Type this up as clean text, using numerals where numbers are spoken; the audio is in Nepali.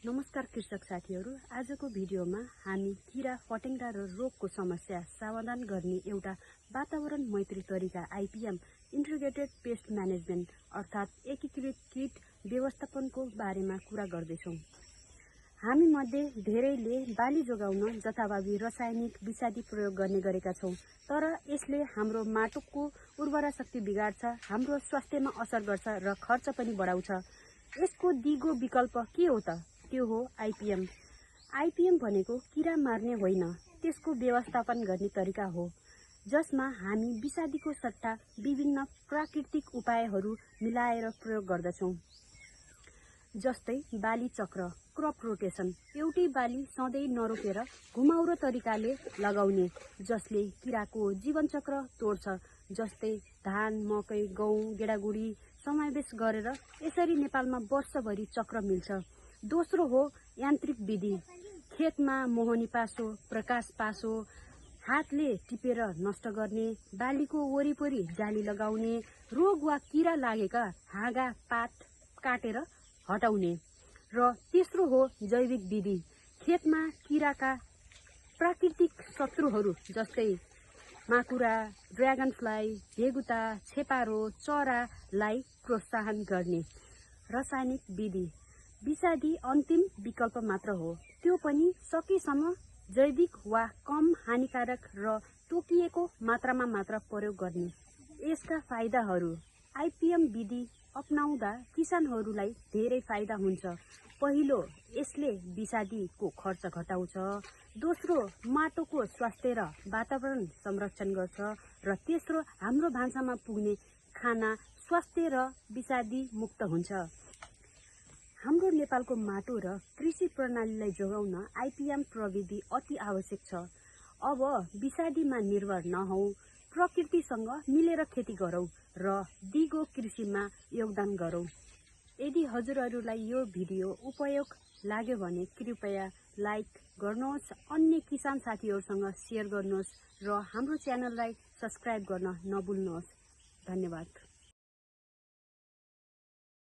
नमस्कार कृषक साथीहरू, आजको भिडियोमा हामी किरा फटेङ्ग्रा र रोगको समस्या समाधान गर्ने एउटा वातावरण मैत्री तरिका आइपिएम इन्टिग्रेटेड पेस्ट म्यानेजमेन्ट अर्थात् एकीकृत कीट व्यवस्थापनको बारेमा कुरा गर्दैछौँ। हामी मध्ये धेरैले बाली जोगाउन जथाभावी रासायनिक विषादी प्रयोग गर्ने गरेका छौँ, तर यसले हाम्रो माटोको उर्वरा शक्ति बिगार्छ, हाम्रो स्वास्थ्यमा असर गर्छ र खर्च पनि बढाउँछ। यसको दिगो विकल्प के हो त? त्यो हो आइपिएम। आइपिएम भनेको किरा मार्ने होइन, त्यसको व्यवस्थापन गर्ने तरिका हो, जसमा हामी विषादीको सट्टा विभिन्न प्राकृतिक उपायहरू मिलाएर प्रयोग गर्दछौँ। जस्तै बाली चक्र, क्रप रोटेसन, एउटै बाली सधैँ नरोपेर घुमाउरो तरिकाले लगाउने, जसले किराको जीवनचक्र तोड्छ। जस्तै धान, मकै, गहुँ, गेडागुडी समावेश गरेर यसरी नेपालमा वर्षभरि चक्र मिल्छ। दोस्रो हो यान्त्रिक विधि। खेतमा मोहनी पासो, प्रकाश पासो, हातले टिपेर नष्ट गर्ने, बालीको वरिपरि जाली लगाउने, रोग वा किरा लागेका हाँगा पात काटेर हटाउने। र तेस्रो हो जैविक विधि। खेतमा किराका प्राकृतिक शत्रुहरू जस्तै माकुरा, ड्र्यागन फ्लाई, भेगुता, छेपारो, चरालाई प्रोत्साहन गर्ने। रासायनिक विधि विषादी अन्तिम विकल्प मात्र हो, त्यो पनि सकेसम्म जैविक वा कम हानिकारक र तोकिएको मात्रामा मात्र प्रयोग गर्ने। यसका फाइदाहरू: आइपिएम विधि अपनाउँदा किसानहरूलाई धेरै फाइदा हुन्छ। पहिलो, यसले विषादीको खर्च घटाउँछ। दोस्रो, माटोको स्वास्थ्य र वातावरण संरक्षण गर्छ। र तेस्रो, हाम्रो भान्सामा पुग्ने खाना स्वास्थ्य र विषादी मुक्त हुन्छ। हाम्रो नेपालको माटो र कृषि प्रणालीलाई जोगाउन आइपिएम प्रविधि अति आवश्यक छ। अब विषादीमा निर्भर नहौं, प्रकृतिसँग मिलेर खेती गरौं र दिगो कृषिमा योगदान गरौं। यदि हजुरहरूलाई यो भिडियो उपयोग लाग्यो भने कृपया लाइक गर्नुहोस्, अन्य किसान साथीहरूसँग सेयर गर्नुहोस् र हाम्रो च्यानललाई सब्स्क्राइब गर्न नभुल्नुहोस्। धन्यवाद।